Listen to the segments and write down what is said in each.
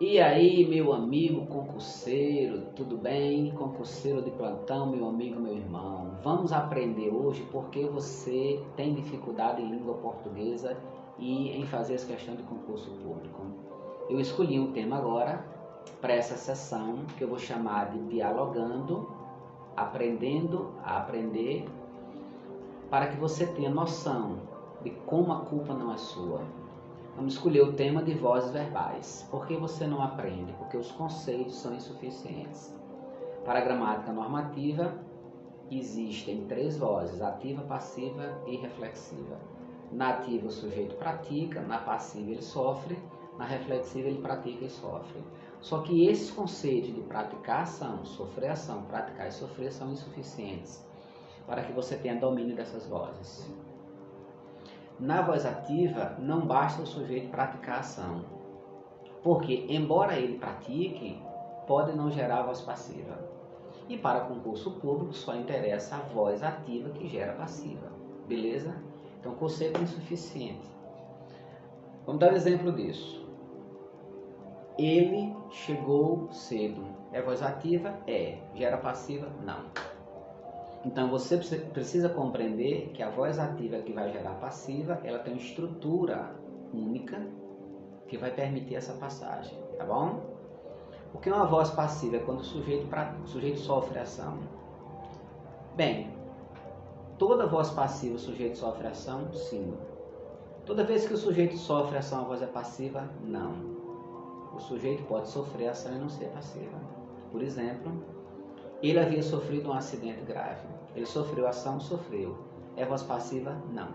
E aí, meu amigo concurseiro, tudo bem? Concurseiro de plantão, meu amigo, meu irmão. Vamos aprender hoje porque você tem dificuldade em língua portuguesa e em fazer as questões de concurso público. Eu escolhi um tema agora para essa sessão que eu vou chamar de Dialogando, Aprendendo a Aprender, para que você tenha noção de como a culpa não é sua. Vamos escolher o tema de vozes verbais. Por que você não aprende? Porque os conceitos são insuficientes. Para a gramática normativa, existem 3 vozes: ativa, passiva e reflexiva. Na ativa, o sujeito pratica, na passiva, ele sofre, na reflexiva, ele pratica e sofre. Só que esses conceitos de praticar ação, sofrer ação, praticar e sofrer são insuficientes para que você tenha domínio dessas vozes. Na voz ativa, não basta o sujeito praticar a ação, porque, embora ele pratique, pode não gerar voz passiva. E para concurso público, só interessa a voz ativa que gera passiva. Beleza? Então, o conceito é insuficiente. Vamos dar um exemplo disso. Ele chegou cedo. É voz ativa? É. Gera passiva? Não. Então você precisa compreender que a voz ativa que vai gerar passiva, ela tem uma estrutura única que vai permitir essa passagem, tá bom? O que é uma voz passiva? É quando o sujeito sofre ação. Bem, toda voz passiva o sujeito sofre ação? Sim. Toda vez que o sujeito sofre ação, a voz é passiva? Não. O sujeito pode sofrer ação e não ser passiva. Por exemplo, ele havia sofrido um acidente grave. Ele sofreu ação? Sofreu. É voz passiva? Não.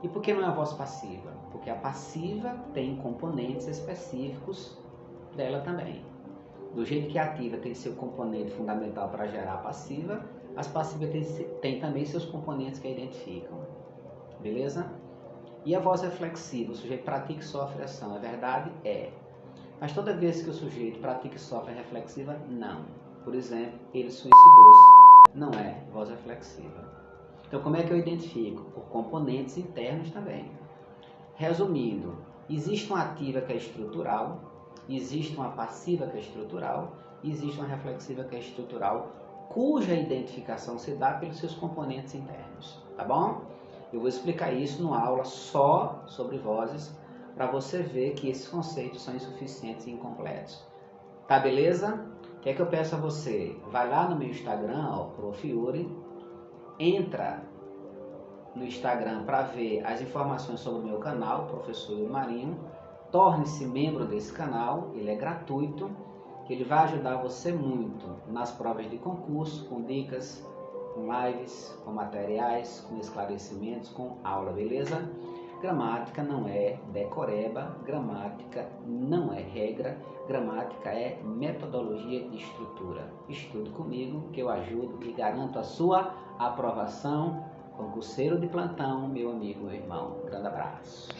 E por que não é voz passiva? Porque a passiva tem componentes específicos dela também. Do jeito que a ativa tem seu componente fundamental para gerar a passiva, as passivas têm também seus componentes que a identificam. Beleza? E a voz reflexiva? O sujeito pratica e sofre ação. É verdade? É. Mas toda vez que o sujeito pratica e sofre reflexiva? Não. Por exemplo, ele suicidou-se. Não é voz reflexiva. Então, como é que eu identifico? Por componentes internos também. Resumindo, existe uma ativa que é estrutural, existe uma passiva que é estrutural, e existe uma reflexiva que é estrutural, cuja identificação se dá pelos seus componentes internos. Tá bom? Eu vou explicar isso numa aula só sobre vozes, para você ver que esses conceitos são insuficientes e incompletos. Tá beleza? O que é que eu peço a você? Vai lá no meu Instagram, ó, Prof. Yuri, entra no Instagram para ver as informações sobre o meu canal, Professor Yuri Marinho, torne-se membro desse canal, ele é gratuito, que ele vai ajudar você muito nas provas de concurso, com dicas, com lives, com materiais, com esclarecimentos, com aula, beleza? Gramática não é decoreba, gramática não é regra, gramática é metodologia e estrutura. Estude comigo que eu ajudo e garanto a sua aprovação. Concurseiro de plantão, meu amigo, meu irmão. Grande abraço.